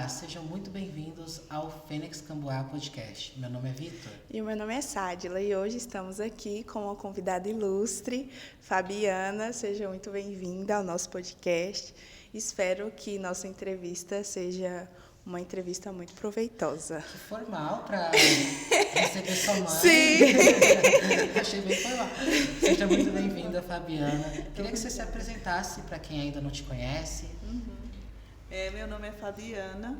Olá, sejam muito bem-vindos ao Fênix Camboá Podcast. Meu nome é Vitor. E o meu nome é Sádila e hoje estamos aqui com uma convidada ilustre, Fabiana. Seja muito bem-vinda ao nosso podcast. Espero que nossa entrevista seja uma entrevista muito proveitosa. Que formal para receber sua mãe. Sim! Achei bem formal. Seja muito bem-vinda, Fabiana. Queria que você se apresentasse para quem ainda não te conhece. Meu nome é Fabiana,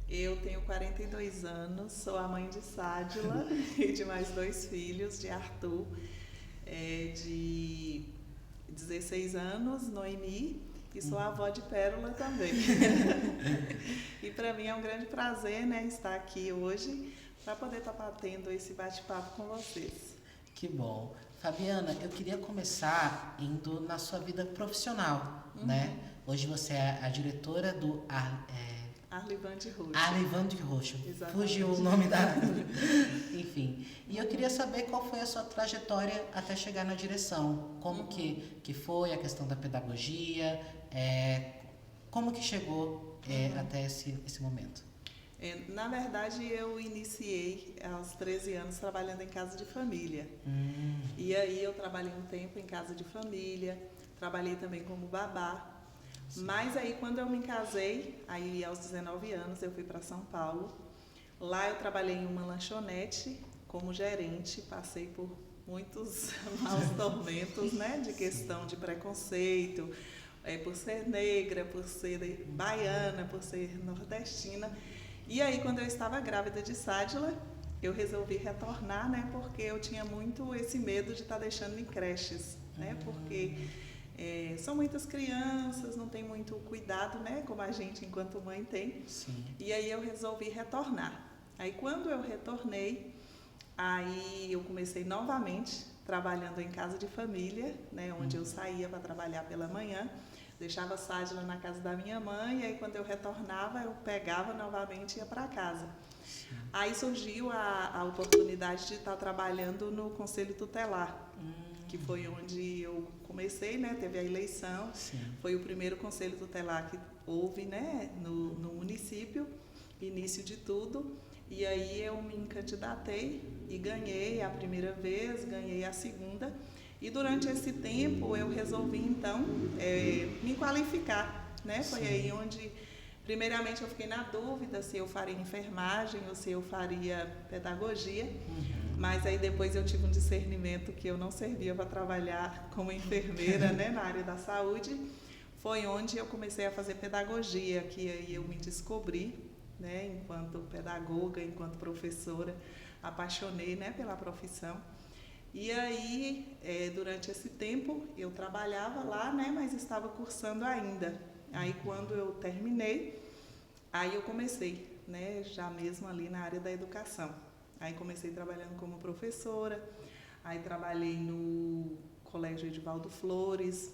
eu tenho 42 anos, sou a mãe de Sádila e de mais 2 filhos, de Arthur, de 16 anos, Noemi, e sou avó de Pérola também. E para mim é um grande prazer, né, estar aqui hoje para poder estar batendo esse bate-papo com vocês. Que bom. Fabiana, eu queria começar indo na sua vida profissional, né? Hoje você é a diretora do Arlivande Roxo. Arlivande Roxo. Exatamente. Fugiu o nome da... Enfim. E eu queria saber qual foi a sua trajetória até chegar na direção. Como que foi a questão da pedagogia, como que chegou até esse momento? Na verdade, eu iniciei aos 13 anos trabalhando em casa de família. E aí eu trabalhei um tempo em casa de família, trabalhei também como babá. Mas aí quando eu me casei, aí aos 19 anos eu fui para São Paulo. Lá eu trabalhei em uma lanchonete como gerente, passei por muitos maus tormentos, né, de questão de preconceito, por ser negra, por ser baiana, por ser nordestina. E aí quando eu estava grávida de Sádila, eu resolvi retornar, né, porque eu tinha muito esse medo de estar deixando em creches, né, porque são muitas crianças, não tem muito cuidado, né, como a gente enquanto mãe tem. Sim. E aí eu resolvi retornar. Aí quando eu retornei, aí eu comecei novamente trabalhando em casa de família, né, onde eu saía para trabalhar pela manhã, deixava a Sádila na casa da minha mãe, e aí quando eu retornava, eu pegava novamente e ia para casa. Sim. Aí surgiu a oportunidade de estar trabalhando no Conselho Tutelar, que foi onde eu comecei, né? Teve a eleição. Sim. Foi o primeiro Conselho Tutelar que houve, né? No município, início de tudo. E aí eu me candidatei e ganhei a primeira vez, ganhei a segunda. E durante esse tempo eu resolvi, então, me qualificar, né? Foi aí onde, primeiramente, eu fiquei na dúvida se eu faria enfermagem ou se eu faria pedagogia. Mas aí depois eu tive um discernimento que eu não servia para trabalhar como enfermeira, né, na área da saúde. Foi onde eu comecei a fazer pedagogia, que aí eu me descobri, né, enquanto pedagoga, enquanto professora, apaixonei, né, pela profissão. E aí, durante esse tempo, eu trabalhava lá, né, mas estava cursando ainda. Aí quando eu terminei, aí eu comecei, né, já mesmo ali na área da educação. Aí comecei trabalhando como professora, aí trabalhei no Colégio Edivaldo Flores,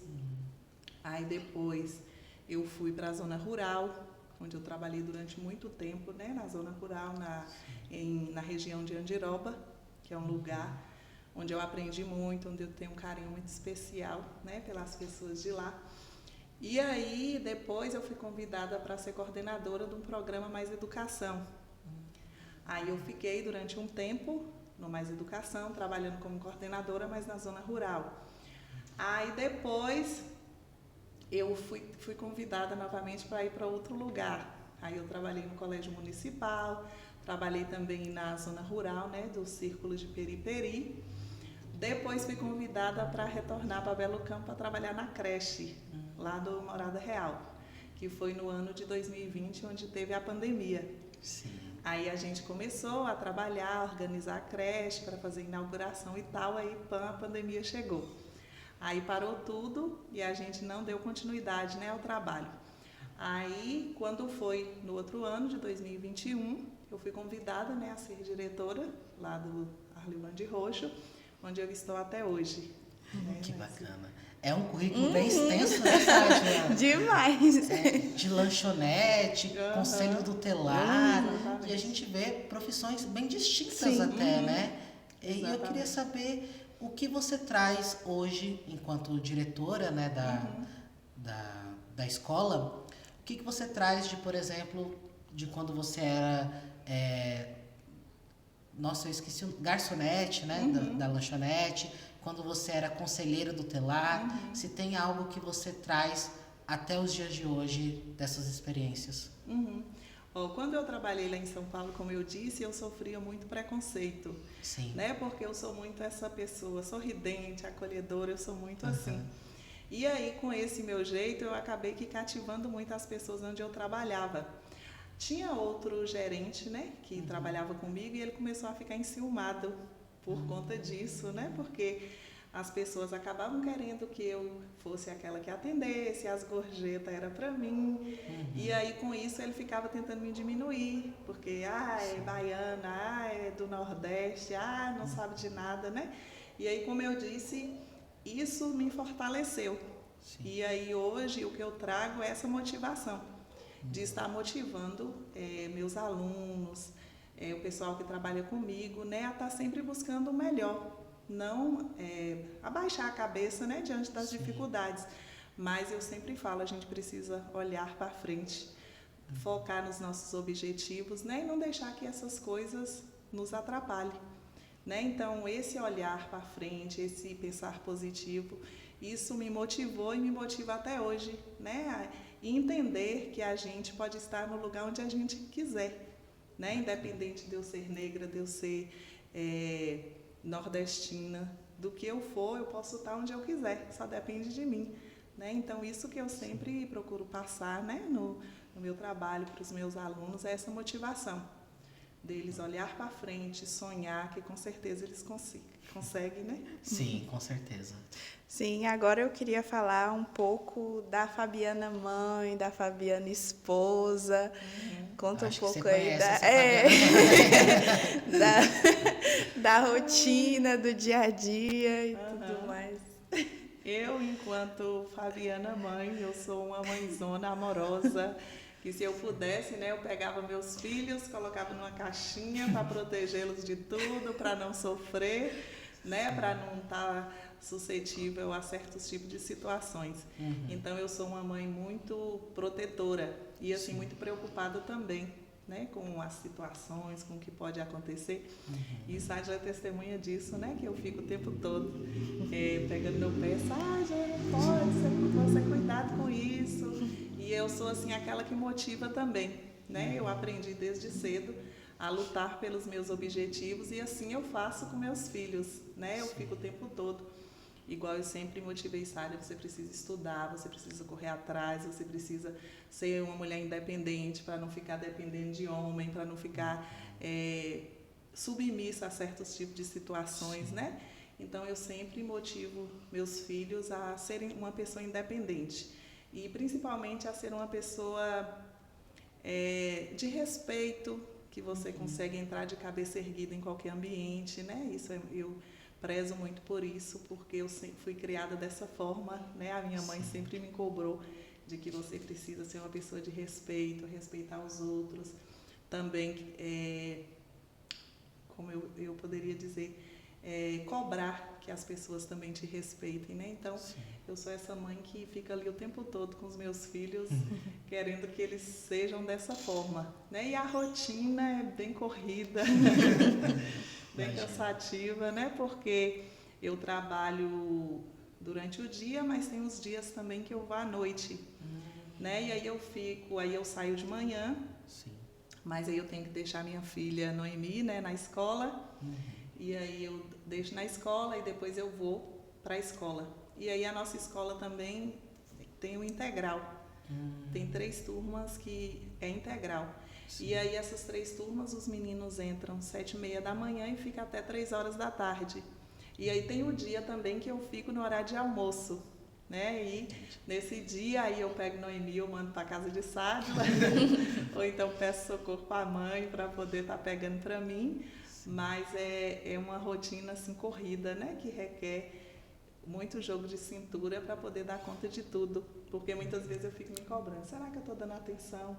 aí depois eu fui para a zona rural, onde eu trabalhei durante muito tempo, né, na zona rural, na região de Andiroba, que é um lugar onde eu aprendi muito, onde eu tenho um carinho muito especial, né, pelas pessoas de lá. E aí depois eu fui convidada para ser coordenadora de um programa Mais Educação. Aí eu fiquei durante um tempo no Mais Educação, trabalhando como coordenadora, mas na zona rural. Aí depois eu fui convidada novamente para ir para outro lugar. Aí eu trabalhei no Colégio Municipal, trabalhei também na zona rural, né, do Círculo de Periperi. Depois fui convidada para retornar para Belo Campo para trabalhar na creche, lá do Morada Real, que foi no ano de 2020, onde teve a pandemia. Sim. Aí a gente começou a trabalhar, a organizar a creche para fazer inauguração e tal, aí a pandemia chegou. Aí parou tudo e a gente não deu continuidade, né, ao trabalho. Aí, quando foi no outro ano, de 2021, eu fui convidada, né, a ser diretora lá do Arlivande Roxo, onde eu estou até hoje. Que bacana. É um currículo bem extenso, né, Sádila? Demais! De lanchonete, conselho tutelar, Exatamente. e a gente vê profissões bem distintas. Sim. Até, né? E eu Exatamente. queria saber o que você traz hoje, enquanto diretora, né, da escola, o que você traz de, por exemplo, de quando você era, nossa, eu esqueci, garçonete, né, da lanchonete, quando você era conselheira do telar, se tem algo que você traz até os dias de hoje dessas experiências. Quando eu trabalhei lá em São Paulo, como eu disse, eu sofria muito preconceito. Sim. Né? Porque eu sou muito essa pessoa sorridente, acolhedora, eu sou muito assim. E aí, com esse meu jeito, eu acabei que cativando muito as pessoas onde eu trabalhava. Tinha outro gerente, né, que trabalhava comigo e ele começou a ficar enciumado por conta disso, né? Porque as pessoas acabavam querendo que eu fosse aquela que atendesse, as gorjetas era para mim. E aí, com isso, ele ficava tentando me diminuir, porque, é baiana, é do Nordeste, não sabe de nada, né? E aí, como eu disse, isso me fortaleceu. Sim. E aí, hoje, o que eu trago é essa motivação, de estar motivando meus alunos, o pessoal que trabalha comigo, né, a estar sempre buscando o melhor. Não abaixar a cabeça, né, diante das dificuldades. Mas eu sempre falo, a gente precisa olhar para frente, focar nos nossos objetivos, né, e não deixar que essas coisas nos atrapalhem. Né? Então, esse olhar para frente, esse pensar positivo, isso me motivou e me motiva até hoje, né? E entender que a gente pode estar no lugar onde a gente quiser, né? Independente de eu ser negra, de eu ser nordestina, do que eu for, eu posso estar onde eu quiser, só depende de mim. Né? Então, isso que eu sempre procuro passar, né, no meu trabalho para os meus alunos é essa motivação deles olhar para frente, sonhar, que com certeza eles conseguem, né? Sim, com certeza. Sim, agora eu queria falar um pouco da Fabiana mãe, da Fabiana esposa. Conta um pouco aí da rotina, do dia a dia e tudo mais. Eu, enquanto Fabiana mãe, eu sou uma mãezona amorosa, que se eu pudesse, né, eu pegava meus filhos, colocava numa caixinha para protegê-los de tudo, para não sofrer, né, para não estar suscetível a certos tipos de situações. Então, eu sou uma mãe muito protetora e, assim, muito preocupada também, né, com as situações, com o que pode acontecer. E Sádia é testemunha disso, né, que eu fico o tempo todo pegando meu pé, Sádia, não pode, você cuidado com isso. E eu sou, assim, aquela que motiva também, né? Eu aprendi desde cedo a lutar pelos meus objetivos e assim eu faço com meus filhos, né? Eu fico o tempo todo. Igual eu sempre motivei, Sádia, você precisa estudar, você precisa correr atrás, você precisa ser uma mulher independente para não ficar dependendo de homem, para não ficar submissa a certos tipos de situações, né? Então, eu sempre motivo meus filhos a serem uma pessoa independente. E principalmente a ser uma pessoa de respeito, que você consegue entrar de cabeça erguida em qualquer ambiente, né? Isso eu prezo muito por isso, porque eu sempre fui criada dessa forma, né? A minha mãe sempre me cobrou de que você precisa ser uma pessoa de respeito, respeitar os outros. Também, como eu poderia dizer, cobrar que as pessoas também te respeitem, né? Então, eu sou essa mãe que fica ali o tempo todo com os meus filhos, querendo que eles sejam dessa forma, né? E a rotina é bem corrida, bem cansativa, né? Porque eu trabalho durante o dia, mas tem os dias também que eu vou à noite, né? E aí eu saio de manhã, mas aí eu tenho que deixar minha filha Noemi, né, na escola. E aí eu deixo na escola e depois eu vou para a escola. E aí a nossa escola também tem o integral. Tem 3 turmas que é integral. E aí essas 3 turmas, os meninos entram 7h30 da manhã e ficam até 3 horas da tarde. E aí tem o dia também que eu fico no horário de almoço, né? E nesse dia aí eu pego Noemi, eu mando para casa de Sádia, ou então peço socorro para a mãe para poder estar pegando para mim. Mas é uma rotina assim corrida, né? Que requer muito jogo de cintura para poder dar conta de tudo. Porque muitas vezes eu fico me cobrando. Será que eu estou dando atenção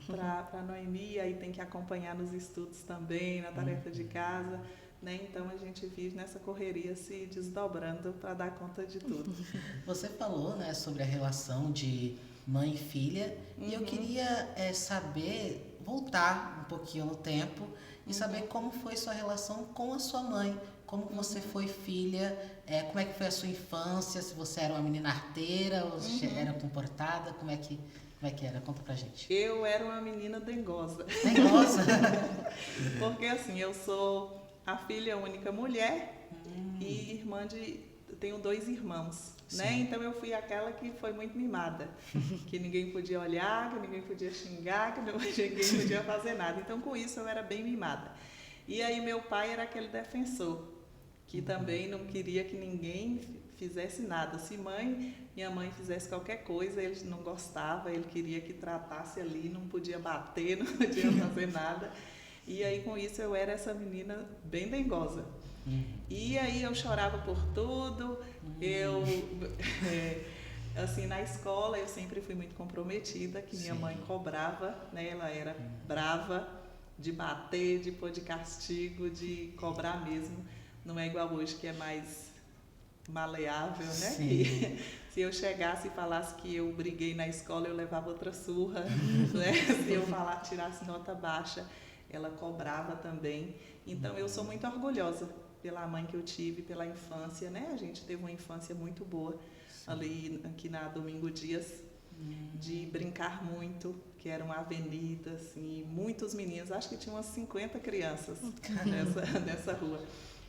para Noemi? Aí tem que acompanhar nos estudos também, na tarefa de casa. Né? Então a gente vive nessa correria se desdobrando para dar conta de tudo. Você falou, né, sobre a relação de mãe e filha. E eu queria saber, voltar um pouquinho no tempo e saber como foi sua relação com a sua mãe. Como você foi filha, como é que foi a sua infância, se você era uma menina arteira ou se era comportada, como é que era? Conta pra gente. Eu era uma menina dengosa. Dengosa? Porque assim, eu sou a filha única mulher e tenho 2 irmãos, né? Então eu fui aquela que foi muito mimada, que ninguém podia olhar, que ninguém podia xingar, que ninguém podia fazer nada. Então com isso eu era bem mimada. E aí meu pai era aquele defensor, que também não queria que ninguém fizesse nada. Se minha mãe fizesse qualquer coisa, ele não gostava, ele queria que tratasse ali, não podia bater, não podia fazer nada. E aí com isso eu era essa menina bem dengosa. E aí eu chorava por tudo, assim, na escola eu sempre fui muito comprometida, que minha mãe cobrava, né? Ela era brava de bater, de pôr de castigo, de cobrar mesmo. Não é igual hoje que é mais maleável, né? Que, se eu chegasse e falasse que eu briguei na escola, eu levava outra surra, né? Se eu tirasse nota baixa, ela cobrava também. Então eu sou muito orgulhosa pela mãe que eu tive, pela infância, né? A gente teve uma infância muito boa aqui na Domingo Dias, de brincar muito, que era uma avenida, assim, muitos meninos, acho que tinha umas 50 crianças nessa rua.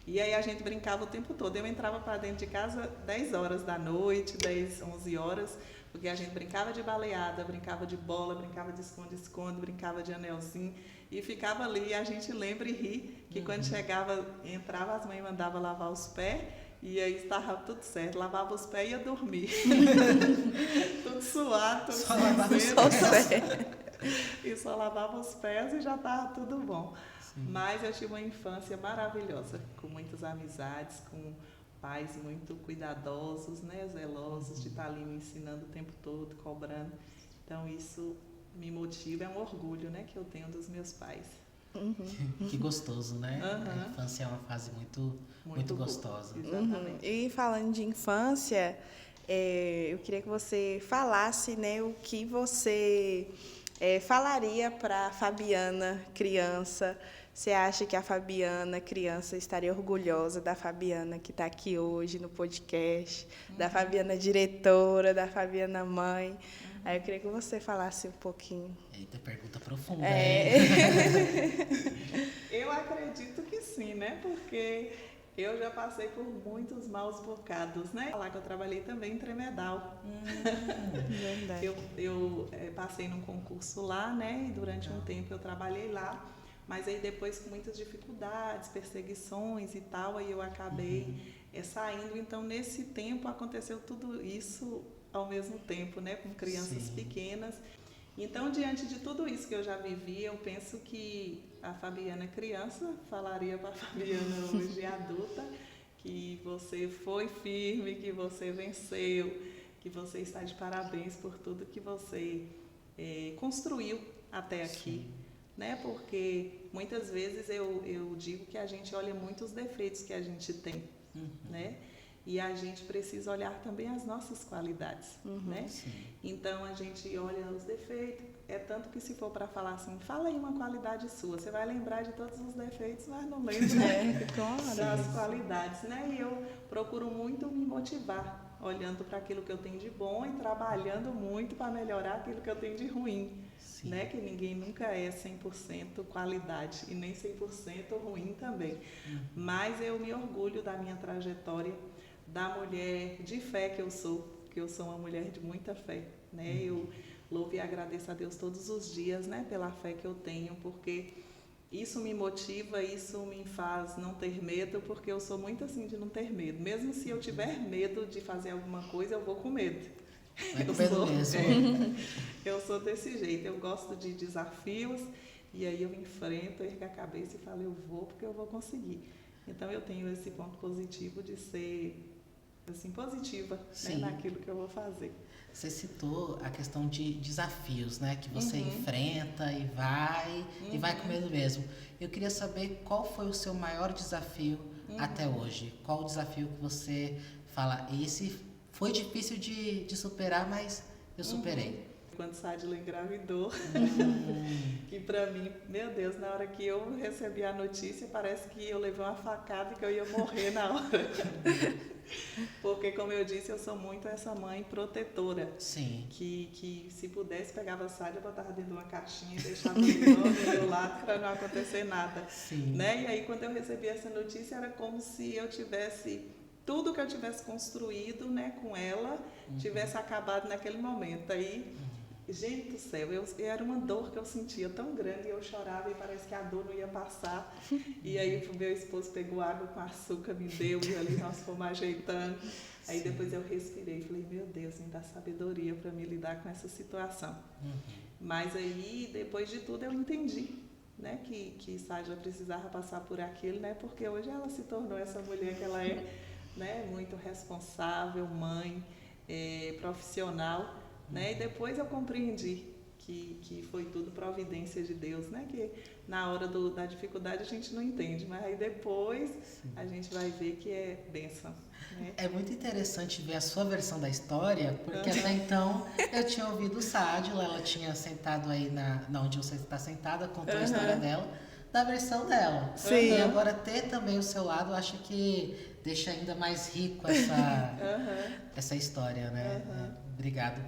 E aí a gente brincava o tempo todo. Eu entrava para dentro de casa 10 horas da noite, 10, 11 horas, porque a gente brincava de baleada, brincava de bola, brincava de esconde-esconde, brincava de anelzinho, e ficava ali. E a gente lembra e ri que quando entrava, as mães mandavam lavar os pés, e aí estava tudo certo. Lavava os pés e ia dormir. Tudo suado, tudo e só lavava os pés e já estava tudo bom. Mas eu tive uma infância maravilhosa, com muitas amizades, com pais muito cuidadosos, né, zelosos, de estar ali me ensinando o tempo todo, cobrando. Então isso me motiva, é um orgulho, né, que eu tenho dos meus pais. Que gostoso, né? A infância é uma fase muito gostosa. Exatamente. E falando de infância, eu queria que você falasse, né, o que você falaria para a Fabiana criança. Você acha que a Fabiana criança estaria orgulhosa da Fabiana que está aqui hoje no podcast, da Fabiana diretora, da Fabiana mãe? Aí eu queria que você falasse um pouquinho. Eita, pergunta profunda. Eu acredito que sim, né? Porque eu já passei por muitos maus bocados, né? Lá que eu trabalhei também em Tremedal. Verdade. Eu passei num concurso lá, né? E durante um tempo eu trabalhei lá. Mas aí depois com muitas dificuldades, perseguições e tal, aí eu acabei saindo. Então nesse tempo aconteceu tudo isso ao mesmo tempo, né? Com crianças pequenas. Então diante de tudo isso que eu já vivi, eu penso que a Fabiana criança falaria para a Fabiana hoje adulta que você foi firme, que você venceu, que você está de parabéns por tudo que você construiu até aqui. Né? Porque muitas vezes eu digo que a gente olha muito os defeitos que a gente tem, né? E a gente precisa olhar também as nossas qualidades, né? Então a gente olha os defeitos, tanto que se for para falar assim, fala aí uma qualidade sua, você vai lembrar de todos os defeitos, mas não lembra das qualidades, né? E eu procuro muito me motivar, olhando para aquilo que eu tenho de bom e trabalhando muito para melhorar aquilo que eu tenho de ruim. Né? Que ninguém nunca é 100% qualidade e nem 100% ruim também. Mas eu me orgulho da minha trajetória, da mulher de fé que eu sou uma mulher de muita fé. Né? Eu louvo e agradeço a Deus todos os dias, né? Pela fé que eu tenho, porque isso me motiva, isso me faz não ter medo, porque eu sou muito assim de não ter medo. Mesmo se eu tiver medo de fazer alguma coisa, eu vou com medo. Eu sou desse jeito, eu gosto de desafios e aí eu enfrento, ergo a cabeça e falo, eu vou porque eu vou conseguir. Então eu tenho esse ponto positivo de ser assim, positiva, né, naquilo que eu vou fazer. Você citou a questão de desafios, né? Que você enfrenta e vai com medo mesmo. Eu queria saber qual foi o seu maior desafio até hoje. Qual o desafio que você fala, esse foi difícil de superar, mas eu superei. Quando Sadila engravidou, que pra mim, meu Deus, na hora que eu recebi a notícia, parece que eu levei uma facada e que eu ia morrer na hora. Porque, como eu disse, eu sou muito essa mãe protetora. Sim. Que se pudesse, pegava a Sádia, botava dentro de uma caixinha e deixava ele do meu lado para não acontecer nada. Sim. Né? E aí, quando eu recebi essa notícia, era como se eu tivesse... Tudo que eu tivesse construído, né, com ela, tivesse acabado naquele momento. Aí... Gente do céu, era uma dor que eu sentia tão grande, eu chorava e parece que a dor não ia passar. E aí o meu esposo pegou água com açúcar, me deu, e ali nós fomos ajeitando. Aí depois eu respirei e falei, meu Deus, me dá sabedoria para me lidar com essa situação. Mas aí, depois de tudo, eu entendi, né, que Sádia precisava passar por aquilo, né, porque hoje ela se tornou essa mulher que ela é, né, muito responsável, mãe, profissional. Né? E depois eu compreendi que foi tudo providência de Deus, né? Que na hora da dificuldade a gente não entende, mas aí depois a gente vai ver que é bênção. Né? É muito interessante ver a sua versão da história, porque até então eu tinha ouvido Sadila, ela tinha sentado aí na onde você está sentada, contou a história dela, da versão dela. Sim. E agora ter também o seu lado, eu acho que deixa ainda mais rico essa história, né? Obrigado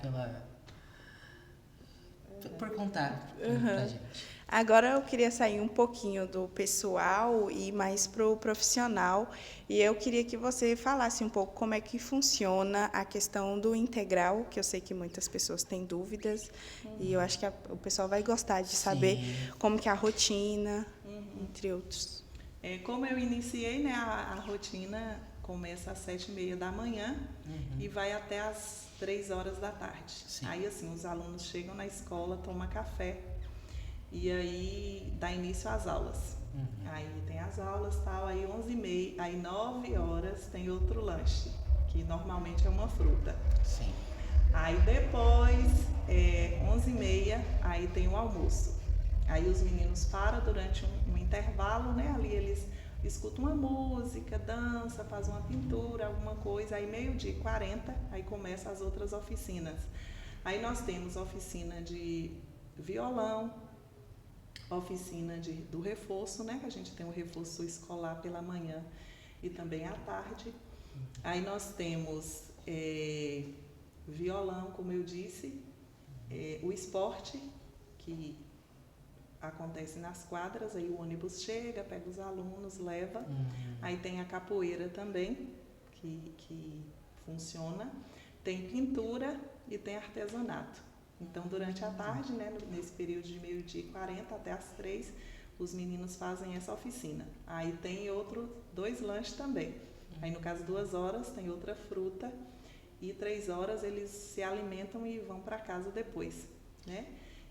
por contar pra gente. Agora eu queria sair um pouquinho do pessoal e mais pro profissional. E eu queria que você falasse um pouco como é que funciona a questão do integral, que eu sei que muitas pessoas têm dúvidas. E eu acho que o pessoal vai gostar de saber como que é a rotina, entre outros. Como eu iniciei, né, a rotina começa às 7h30 da manhã e vai até às 3 horas da tarde. Sim. Aí, assim, os alunos chegam na escola, tomam café e aí dá início às aulas. Aí tem as aulas, tal, aí 11h30, aí 9 horas tem outro lanche, que normalmente é uma fruta. Sim. Aí depois, 11h30, aí tem o almoço. Aí os meninos param durante um intervalo, né, ali eles escuta uma música, dança, faz uma pintura, alguma coisa, aí 12h40, aí começa as outras oficinas. Aí nós temos oficina de violão, oficina do reforço, né, que a gente tem um reforço escolar pela manhã e também à tarde. Aí nós temos violão, como eu disse, o esporte, que acontece nas quadras, aí o ônibus chega, pega os alunos, leva. Aí tem a capoeira também, que funciona. Tem pintura e tem artesanato. Então, durante a tarde, né, nesse período de 12h40 até as 3, os meninos fazem essa oficina. Aí tem 2 lanches também. Aí, no caso, 2 horas tem outra fruta e 3 horas eles se alimentam e vão para casa depois, né?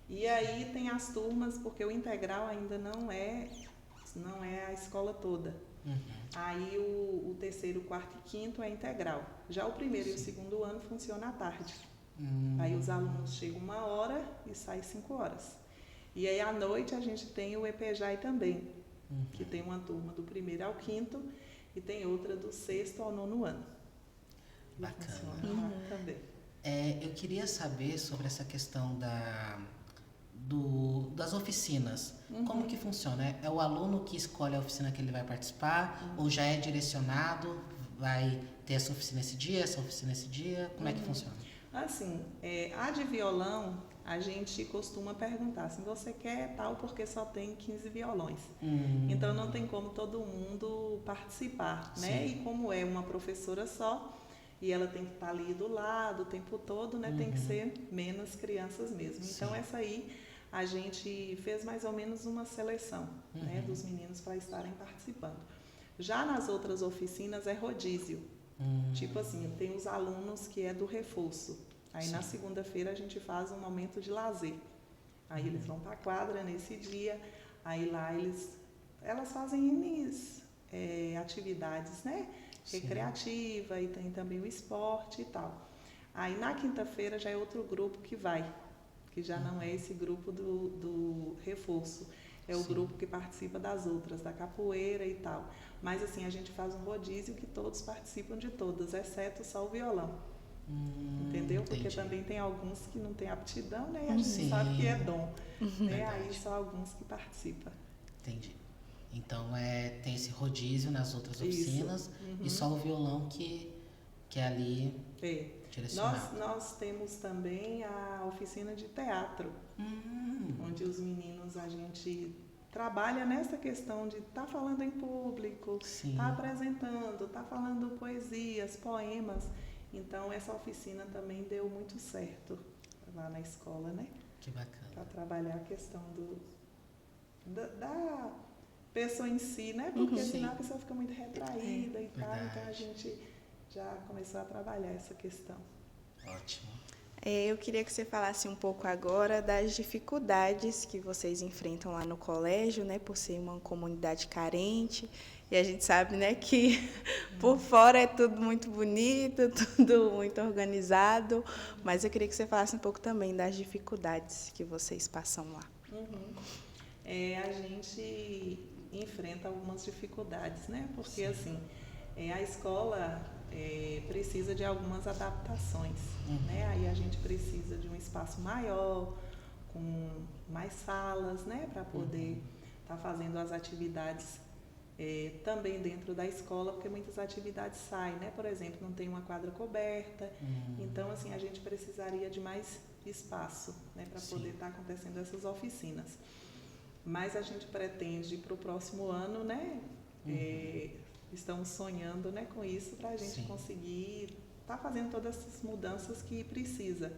E aí tem as turmas, porque o integral ainda não é a escola toda. Aí o 3º, 4º e 5º é integral. Já o 1º e o 2º ano funciona à tarde. Aí os alunos chegam 1 hora e saem 5 horas. E aí à noite a gente tem o EPJAI também, que tem uma turma do 1º ao 5º e tem outra do 6º ao 9º ano. Bacana. Também. Eu queria saber sobre essa questão das oficinas. Como que funciona? É o aluno que escolhe a oficina que ele vai participar ou já é direcionado? Vai ter essa oficina esse dia, essa oficina esse dia? Como é que funciona? Assim, a de violão, a gente costuma perguntar assim, você quer tal porque só tem 15 violões. Então não tem como todo mundo participar, né? E como é uma professora só, e ela tem que estar ali do lado o tempo todo, né? Tem que ser menos crianças mesmo. Então essa aí a gente fez mais ou menos uma seleção, né, dos meninos para estarem participando. Já nas outras oficinas é rodízio. Tipo assim, tem os alunos que é do reforço. Aí na segunda-feira a gente faz um momento de lazer. Aí eles vão para a quadra nesse dia, aí lá elas fazem atividades, né? Recreativa, e tem também o esporte e tal. Aí na quinta-feira já é outro grupo que vai, que já não é esse grupo do reforço. É o grupo que participa das outras, da capoeira e tal. Mas assim, a gente faz um rodízio que todos participam de todas, exceto só o violão. Entendeu? Porque Entendi. também tem alguns que não têm aptidão, né? E a gente Sim. sabe que é dom. Né? Aí Verdade. são alguns que participam. Entendi. Então tem esse rodízio nas outras Isso. oficinas e só o violão que é ali É. direcionado. Nós temos também a oficina de teatro, onde os meninos, a gente trabalha nessa questão de estar falando em público, Sim. estar apresentando, estar falando poesias, poemas. Então, essa oficina também deu muito certo lá na escola, né? Que bacana. Para trabalhar a questão da pessoa em si, né? Porque senão a pessoa fica muito retraída e tal. Então, a gente já começou a trabalhar essa questão. Ótimo. Eu queria que você falasse um pouco agora das dificuldades que vocês enfrentam lá no colégio, né, por ser uma comunidade carente. E a gente sabe, né, que por fora é tudo muito bonito, tudo muito organizado. Mas eu queria que você falasse um pouco também das dificuldades que vocês passam lá. A gente enfrenta algumas dificuldades, né? Porque, assim, a escola precisa de algumas adaptações, né? Aí a gente precisa de um espaço maior, com mais salas, né? Para poder estar fazendo as atividades também dentro da escola, porque muitas atividades saem, né? Por exemplo, não tem uma quadra coberta. Então, assim, a gente precisaria de mais espaço, né? Para poder estar acontecendo essas oficinas. Mas a gente pretende para o próximo ano, né? Estamos sonhando, né, com isso para a gente conseguir estar fazendo todas essas mudanças que precisa.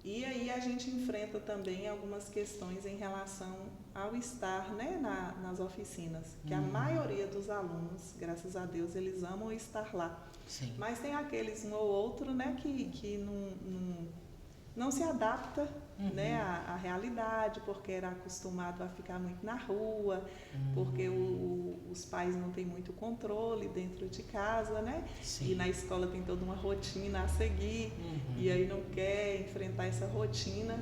E aí a gente enfrenta também algumas questões em relação ao estar, né, nas oficinas, que a maioria dos alunos, graças a Deus, eles amam estar lá. Sim. Mas tem aqueles um ou outro, né, que não se adapta, né, à realidade, porque era acostumado a ficar muito na rua, porque os pais não têm muito controle dentro de casa, né? Sim. E na escola tem toda uma rotina a seguir, e aí não quer enfrentar essa rotina,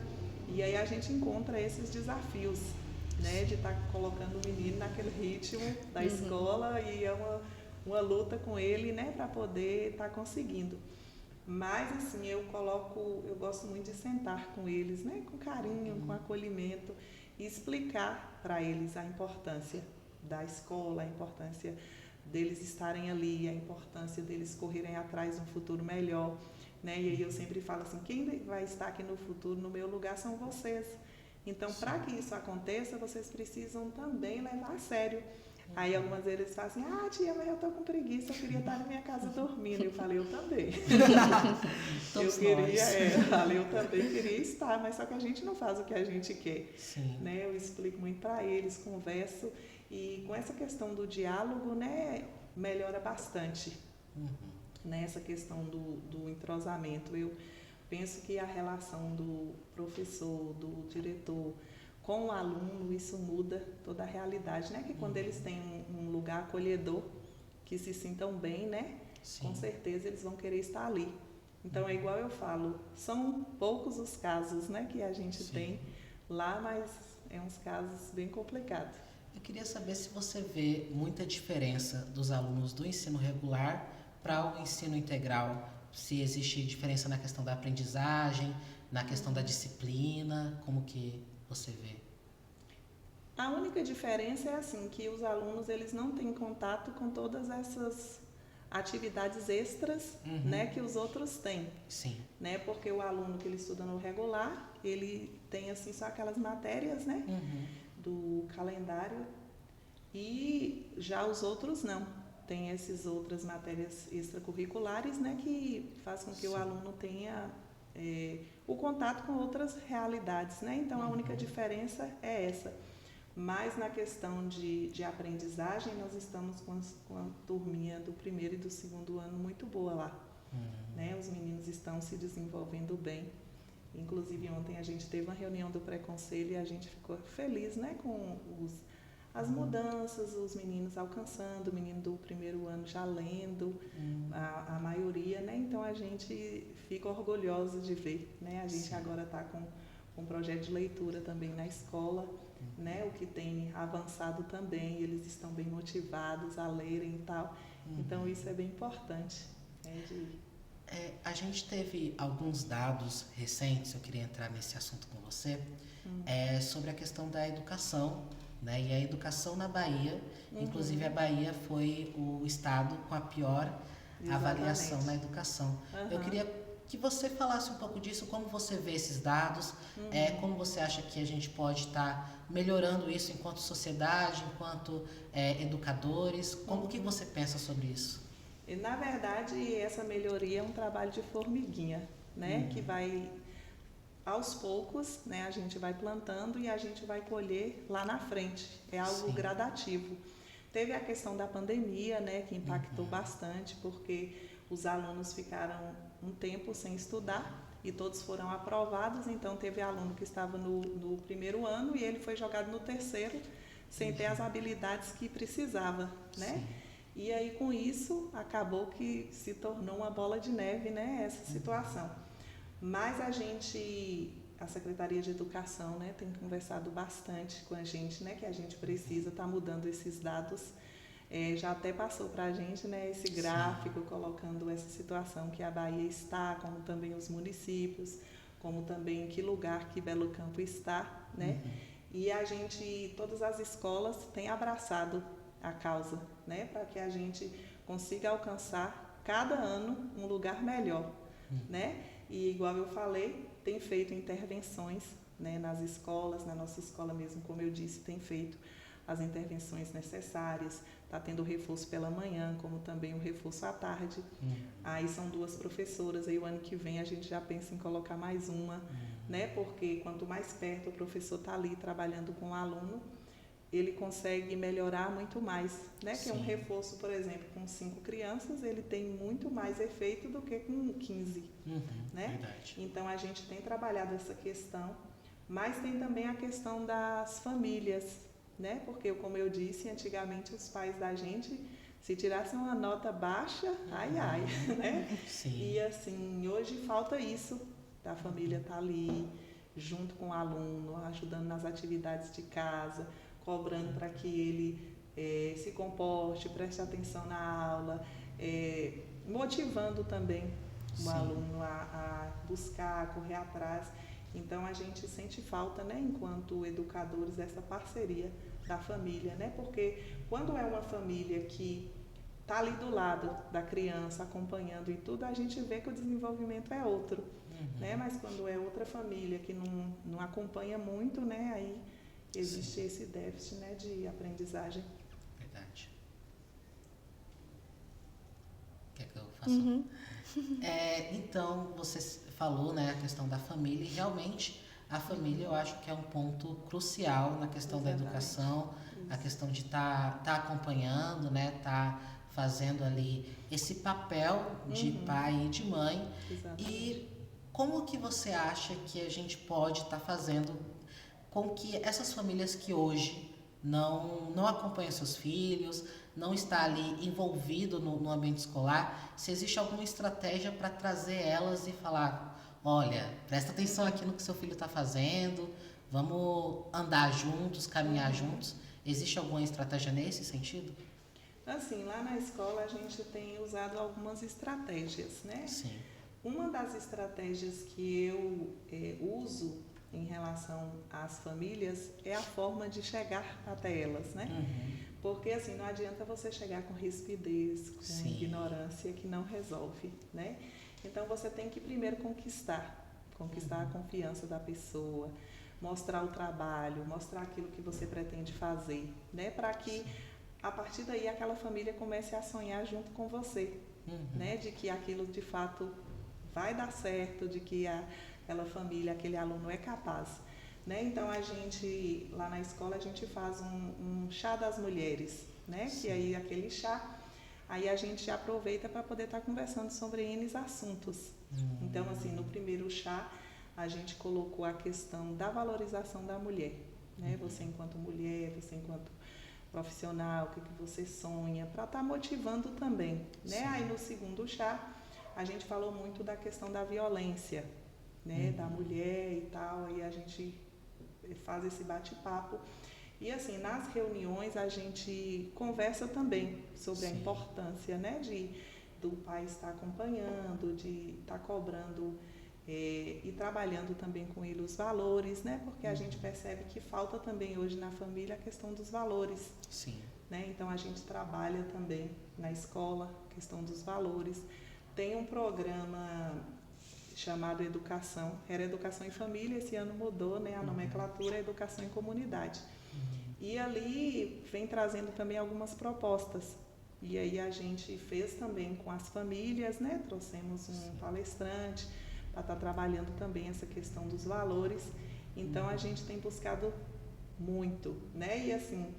e aí a gente encontra esses desafios, né, de estar colocando o menino naquele ritmo da escola, e é uma luta com ele, né, para poder estar conseguindo. Mas, assim, eu gosto muito de sentar com eles, né, com carinho, com acolhimento, e explicar para eles a importância da escola, a importância deles estarem ali, a importância deles correrem atrás de um futuro melhor, né? E aí eu sempre falo assim, quem vai estar aqui no futuro, no meu lugar, são vocês. Então, para que isso aconteça, vocês precisam também levar a sério. Aí algumas vezes eles falam assim, tia, mas eu tô com preguiça, eu queria estar na minha casa dormindo. Eu falei, eu também. Eu também queria estar, mas só que a gente não faz o que a gente quer. Né? Eu explico muito para eles, converso, e com essa questão do diálogo, né, melhora bastante. Nessa questão do entrosamento. Eu penso que a relação do professor, do diretor, com o aluno, isso muda toda a realidade, né? Que quando eles têm um lugar acolhedor, que se sintam bem, né? Com certeza eles vão querer estar ali. Então, é igual eu falo, são poucos os casos, né, que a gente tem lá, mas é uns casos bem complicados. Eu queria saber se você vê muita diferença dos alunos do ensino regular para o ensino integral, se existe diferença na questão da aprendizagem, na questão da disciplina, como que você vê? A única diferença é assim, que os alunos eles não têm contato com todas essas atividades extras, né, que os outros têm. Né? Porque o aluno que ele estuda no regular, ele tem assim só aquelas matérias, né, do calendário, e já os outros não. Tem essas outras matérias extracurriculares, né, que faz com que o aluno tenha o contato com outras realidades, né? Então, a única diferença é essa. Mas, na questão de aprendizagem, nós estamos com a turminha do primeiro e do segundo ano muito boa lá. Né? Os meninos estão se desenvolvendo bem. Inclusive, ontem a gente teve uma reunião do pré-conselho e a gente ficou feliz, né, com as mudanças, os meninos alcançando, o menino do primeiro ano já lendo, a maioria, né? Então a gente fica orgulhoso de ver, né? A gente agora está com um projeto de leitura também na escola, né? O que tem avançado também, eles estão bem motivados a lerem e tal. Então isso é bem importante, né? A gente teve alguns dados recentes, eu queria entrar nesse assunto com você, sobre a questão da educação, né? E a educação na Bahia, inclusive a Bahia foi o estado com a pior avaliação na educação. Eu queria que você falasse um pouco disso, como você vê esses dados, como você acha que a gente pode estar melhorando isso enquanto sociedade, enquanto educadores, como que você pensa sobre isso? E, na verdade, essa melhoria é um trabalho de formiguinha, né? Que vai, aos poucos, né? A gente vai plantando e a gente vai colher lá na frente. É algo gradativo. Teve a questão da pandemia, né? Que impactou bastante, porque os alunos ficaram um tempo sem estudar e todos foram aprovados. Então, teve aluno que estava no primeiro ano e ele foi jogado no terceiro sem ter as habilidades que precisava, né? Sim. E aí, com isso, acabou que se tornou uma bola de neve, né, essa situação. Mas a Secretaria de Educação, né, tem conversado bastante com a gente, né, que a gente precisa estar mudando esses dados. Já até passou para a gente, né, esse gráfico colocando essa situação que a Bahia está, como também os municípios, como também em que lugar que Belo Campo está, né? E todas as escolas têm abraçado a causa, né, para que a gente consiga alcançar cada ano um lugar melhor, né? E igual eu falei, tem feito intervenções, né, nas escolas, na nossa escola mesmo, como eu disse, tem feito as intervenções necessárias, está tendo o reforço pela manhã, como também o reforço à tarde. Aí são 2 professoras, aí o ano que vem a gente já pensa em colocar mais uma, né? Porque quanto mais perto o professor está ali trabalhando com o aluno, ele consegue melhorar muito mais, né? Que um reforço, por exemplo, com 5 crianças, ele tem muito mais efeito do que com 15, né? Verdade. Então, a gente tem trabalhado essa questão, mas tem também a questão das famílias, né? Porque, como eu disse, antigamente os pais da gente, se tirassem uma nota baixa, né? Sim. E assim, hoje falta isso, a família tá ali, junto com o aluno, ajudando nas atividades de casa, cobrando para que ele se comporte, preste atenção na aula, motivando também o aluno a buscar, a correr atrás. Então, a gente sente falta, né, enquanto educadores, dessa parceria da família, né? Porque quando é uma família que está ali do lado da criança, acompanhando e tudo, a gente vê que o desenvolvimento é outro, né? Mas quando é outra família que não acompanha muito, né, aí existe esse déficit, né, de aprendizagem. Verdade. Quer que eu faça? Então, você falou, né, a questão da família, e realmente a família eu acho que é um ponto crucial na questão da educação, a questão de tá acompanhando, né, tá fazendo ali esse papel de pai e de mãe. Exatamente. E como que você acha que a gente pode estar fazendo com que essas famílias que hoje não acompanham seus filhos, não está ali envolvido no ambiente escolar, se existe alguma estratégia para trazer elas e falar, olha, presta atenção aqui no que seu filho está fazendo, vamos andar juntos, caminhar juntos. Existe alguma estratégia nesse sentido? Assim, lá na escola a gente tem usado algumas estratégias, né? Sim. Uma das estratégias que eu uso em relação às famílias é a forma de chegar até elas, né? Porque assim, não adianta você chegar com rispidez, com ignorância, que não resolve, né? Então você tem que primeiro conquistar a confiança da pessoa, mostrar o trabalho, mostrar aquilo que você pretende fazer, né? Para que a partir daí aquela família comece a sonhar junto com você, né? De que aquilo de fato vai dar certo, de que aquela família, aquele aluno é capaz, né? Então a gente, lá na escola, a gente faz um chá das mulheres, né? Sim. Que aí aquele chá, aí a gente aproveita para poder estar conversando sobre N assuntos. Então, assim, no primeiro chá, a gente colocou a questão da valorização da mulher, né? Você enquanto mulher, você enquanto profissional, o que você sonha, para estar motivando também, né? Sim. Aí no segundo chá, a gente falou muito da questão da violência, né? Da mulher e tal, e a gente faz esse bate-papo. E assim, nas reuniões a gente conversa também sobre a importância, né? do pai estar acompanhando, de estar cobrando e trabalhando também com ele os valores, né? Porque a gente percebe que falta também hoje na família a questão dos valores. Sim. Né? Então a gente trabalha também na escola a questão dos valores. Tem um programa chamado Educação, era Educação em Família, esse ano mudou, né? A nomenclatura é Educação em Comunidade. E ali vem trazendo também algumas propostas. E aí a gente fez também com as famílias, né? Trouxemos um palestrante para estar trabalhando também essa questão dos valores. Então a gente tem buscado muito, né? E assim,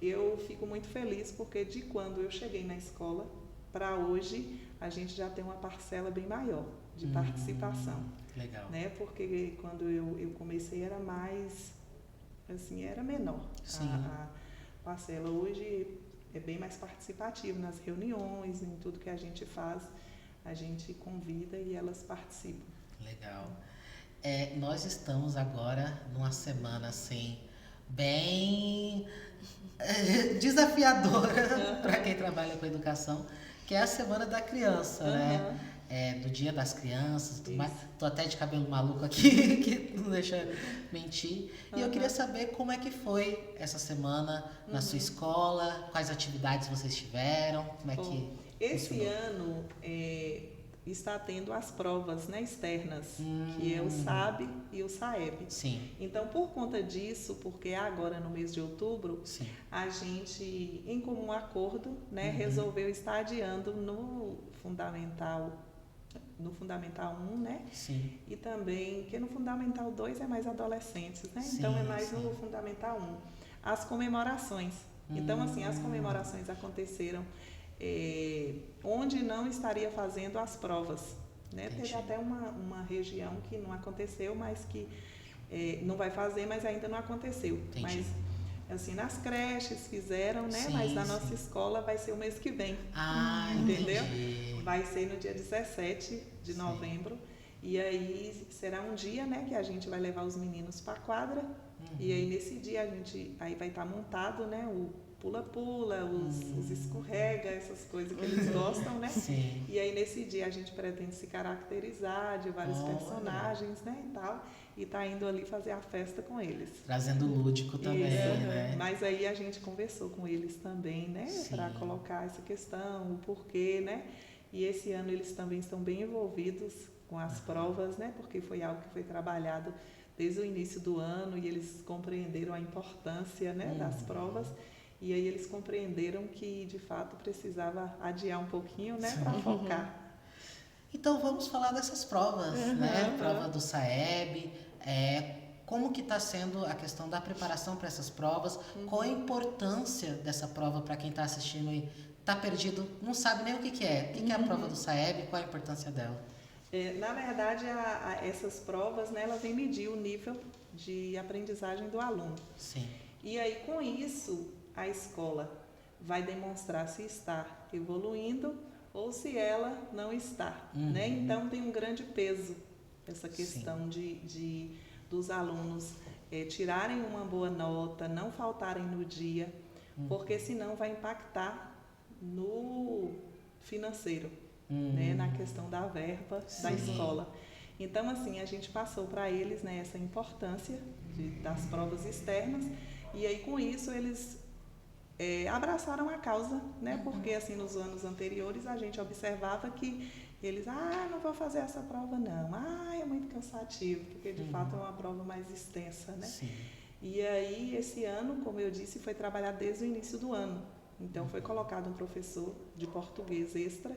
eu fico muito feliz porque de quando eu cheguei na escola para hoje, a gente já tem uma parcela bem maior de participação. Legal. Né? Porque quando eu comecei era mais, assim, era menor a parcela. Hoje é bem mais participativo nas reuniões, em tudo que a gente faz, a gente convida e elas participam. Legal. Nós estamos agora numa semana assim, bem desafiadora para quem trabalha com educação, que é a Semana da Criança, né? Do Dia das Crianças, tô até de cabelo maluco aqui, que não deixa mentir. E eu queria saber como é que foi essa semana na sua escola, quais atividades vocês tiveram, como é que esse ano está tendo as provas, né, externas, que é o SAB e o SAEB. Sim. Então, por conta disso, porque agora no mês de outubro, Sim. a gente, em comum acordo, né, resolveu estar adiando no Fundamental 1, né? Sim. E também, que no Fundamental 2 é mais adolescentes, né? Sim, então é mais no Fundamental 1. As comemorações. Então, assim, as comemorações aconteceram onde não estaria fazendo as provas. Né? Teve até uma região que não aconteceu, mas que não vai fazer, mas ainda não aconteceu. Entendi. Mas, assim, nas creches fizeram, né? Sim, mas na nossa escola vai ser o mês que vem. Entendeu? Entendi. Vai ser no dia 17 de novembro. E aí será um dia, né, que a gente vai levar os meninos para a quadra. E aí nesse dia aí vai estar montado, né, o pula-pula, os escorrega, essas coisas que eles gostam, né? Sim. E aí nesse dia a gente pretende se caracterizar de vários personagens, né, e tal, e tá indo ali fazer a festa com eles. Trazendo lúdico também, né? Mas aí a gente conversou com eles também, né, para colocar essa questão, o porquê, né? E esse ano eles também estão bem envolvidos com as provas, né? Porque foi algo que foi trabalhado desde o início do ano e eles compreenderam a importância, né, das provas. E aí eles compreenderam que, de fato, precisava adiar um pouquinho, né, para focar. Então, vamos falar dessas provas, né? Prova do SAEB, como que está sendo a questão da preparação para essas provas, qual a importância dessa prova para quem está assistindo e está perdido, não sabe nem o que é. O que é a prova do SAEB e qual a importância dela? Na verdade, essas provas, né, elas vêm medir o nível de aprendizagem do aluno. Sim. E aí, com isso, a escola vai demonstrar se está evoluindo ou se ela não está. Né? Então, tem um grande peso essa questão dos alunos tirarem uma boa nota, não faltarem no dia, porque senão vai impactar no financeiro, né? Na questão da verba da escola. Então, assim, a gente passou para eles, né, essa importância das provas externas e aí, com isso, eles abraçaram a causa, né? Porque assim nos anos anteriores a gente observava que eles, não vou fazer essa prova não, é muito cansativo, porque de fato é uma prova mais extensa, né? Sim. E aí esse ano, como eu disse, foi trabalhar desde o início do ano. Então foi colocado um professor de português extra,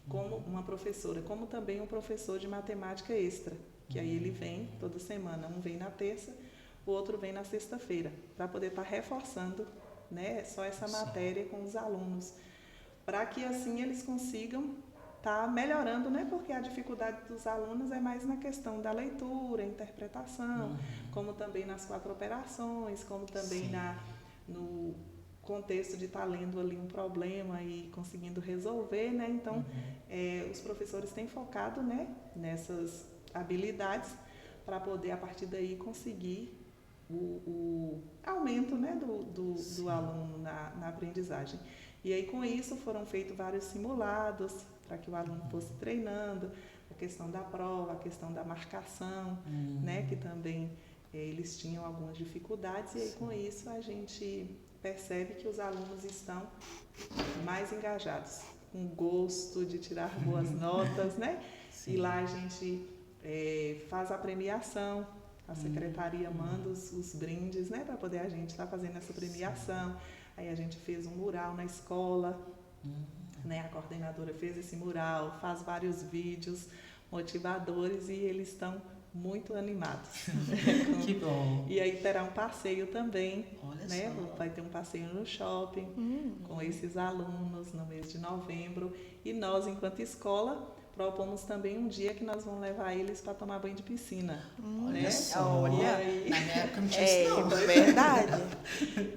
como uma professora, como também um professor de matemática extra, que aí ele vem toda semana, um vem na terça, o outro vem na sexta-feira, para poder estar reforçando, né, só essa matéria com os alunos, para que assim eles consigam estar melhorando, né, porque a dificuldade dos alunos é mais na questão da leitura, interpretação, como também nas 4 operações, como também no contexto de estar lendo ali um problema e conseguindo resolver, né, então os professores têm focado, né, nessas habilidades para poder a partir daí conseguir o aumento, né, do aluno na aprendizagem. E aí, com isso, foram feitos vários simulados para que o aluno fosse treinando, a questão da prova, a questão da marcação, né, que também eles tinham algumas dificuldades, e aí com isso a gente percebe que os alunos estão mais engajados, com gosto de tirar boas notas, né? Sim. E lá a gente faz a premiação, a secretaria manda os brindes, né, para poder a gente estar fazendo essa premiação. Aí a gente fez um mural na escola, né, a coordenadora fez esse mural, faz vários vídeos motivadores e eles estão muito animados. Que bom. E aí terá um passeio também, Olha né? só. Vai ter um passeio no shopping com esses alunos no mês de novembro. E nós, enquanto escola, propomos também um dia que nós vamos levar eles para tomar banho de piscina. Olha né? só. E aí, Na minha época não tinha isso, não. Verdade.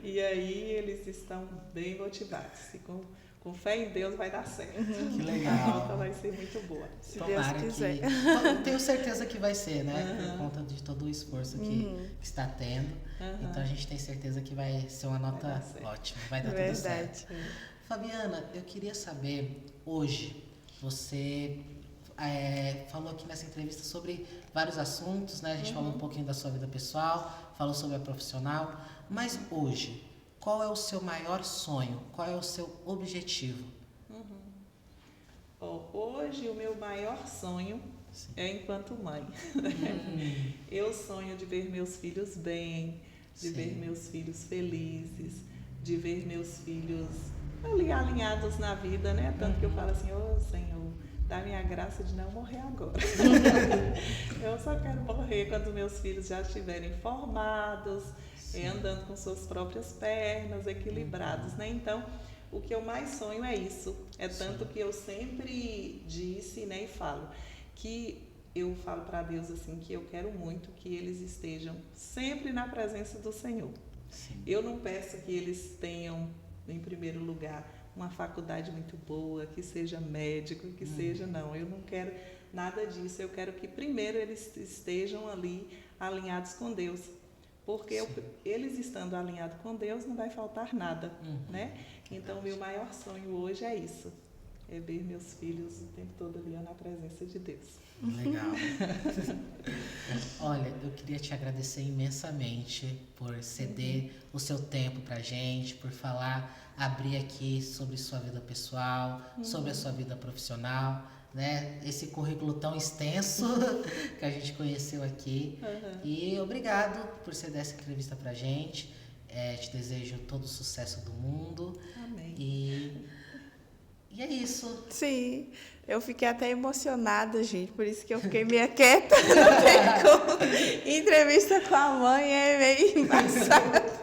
e aí eles estão bem motivados. E com fé em Deus vai dar certo. Que A legal. nota vai ser muito boa. Se Tomara Deus quiser. que. Tenho certeza que vai ser, né? Por conta de todo o esforço que está tendo. Então a gente tem certeza que vai ser uma nota dar certo. ótima. Vai dar tudo Verdade. certo. Fabiana, eu queria saber, hoje, você falou aqui nessa entrevista sobre vários assuntos, né? A gente falou um pouquinho da sua vida pessoal, falou sobre a profissional, mas hoje, qual é o seu maior sonho? Qual é o seu objetivo? Hoje o meu maior sonho é enquanto mãe. Eu sonho de ver meus filhos bem, de Sim. ver meus filhos felizes, de ver meus filhos ali alinhados na vida, né? Tanto que eu falo assim, ô Senhor, dá minha graça de não morrer agora. Eu só quero morrer quando meus filhos já estiverem formados, andando com suas próprias pernas, equilibrados, né? Então, o que eu mais sonho é isso. É tanto que eu sempre disse, né, e falo, que eu falo para Deus assim, que eu quero muito que eles estejam sempre na presença do Senhor. Sim. Eu não peço que eles tenham, em primeiro lugar, uma faculdade muito boa, que seja médico, que seja, não. Eu não quero nada disso. Eu quero que primeiro eles estejam ali alinhados com Deus. Porque eles estando alinhados com Deus, não vai faltar nada, né? Então, o meu maior sonho hoje é isso. É ver meus filhos o tempo todo ali na presença de Deus. Legal. Olha, eu queria te agradecer imensamente por ceder o seu tempo pra gente, por falar, abrir aqui sobre sua vida pessoal, sobre a sua vida profissional, né? Esse currículo tão extenso que a gente conheceu aqui. E obrigado por ceder essa entrevista pra gente. Te desejo todo o sucesso do mundo. Amém. E é isso. Sim, eu fiquei até emocionada, gente, por isso que eu fiquei meio quieta, não tem como. Entrevista com a mãe é meio embaçado.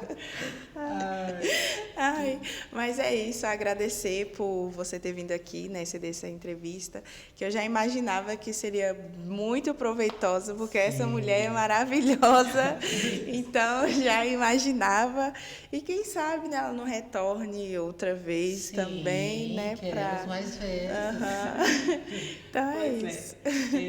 Ai, mas é isso, agradecer por você ter vindo aqui, né, ceder essa entrevista, que eu já imaginava que seria muito proveitosa, porque essa mulher é maravilhosa, então já imaginava, e quem sabe, né, ela não retorne outra vez. Sim, também, né, queremos mais vezes. Então é Pois isso.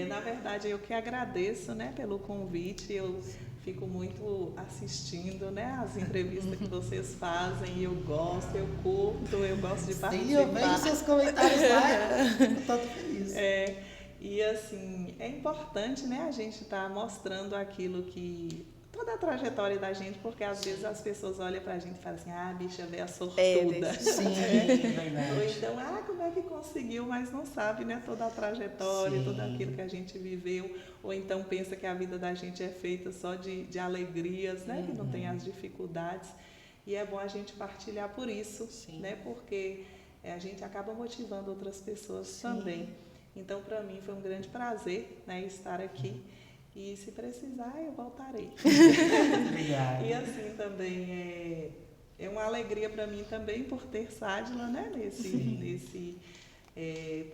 Na verdade, eu que agradeço, né, pelo convite. Eu fico muito assistindo, né, as entrevistas que vocês fazem, e eu gosto, eu curto, eu gosto de participar. Sim, eu vejo seus comentários lá, eu tô feliz. E assim, é importante, né, a gente estar mostrando aquilo que... toda a trajetória da gente, porque às vezes as pessoas olham pra gente e falam assim, ah, bicha véia sortuda. Sim, verdade. Ou então, como é que conseguiu, mas não sabe, né, toda a trajetória, Sim. tudo aquilo que a gente viveu. Ou então pensa que a vida da gente é feita só de alegrias, né, que não tem as dificuldades. E é bom a gente partilhar por isso, né, porque a gente acaba motivando outras pessoas também. Então, para mim, foi um grande prazer, né, estar aqui. E se precisar, eu voltarei. Obrigado. E assim também é uma alegria para mim também por ter Sádila, né, nesse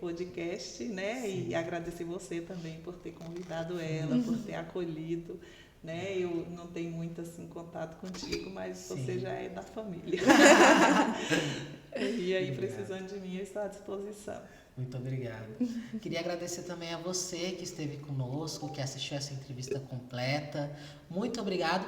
podcast, né? Sim. E agradecer você também por ter convidado ela, por ter acolhido, né? Eu não tenho muito assim contato contigo, mas você já é da família. E aí, precisando de mim, eu estou à disposição. Muito obrigado. Queria agradecer também a você que esteve conosco, que assistiu essa entrevista completa. Muito obrigado.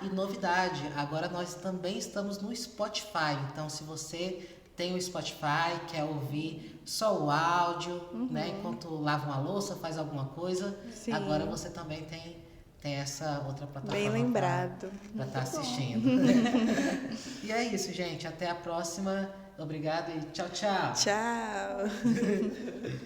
E novidade, agora nós também estamos no Spotify. Então, se você tem o Spotify, quer ouvir só o áudio, né? Enquanto lava uma louça, faz alguma coisa. Sim. Agora você também tem essa outra plataforma. Bem lembrado. Para estar assistindo. E é isso, gente. Até a próxima. Obrigado e tchau, tchau. Tchau.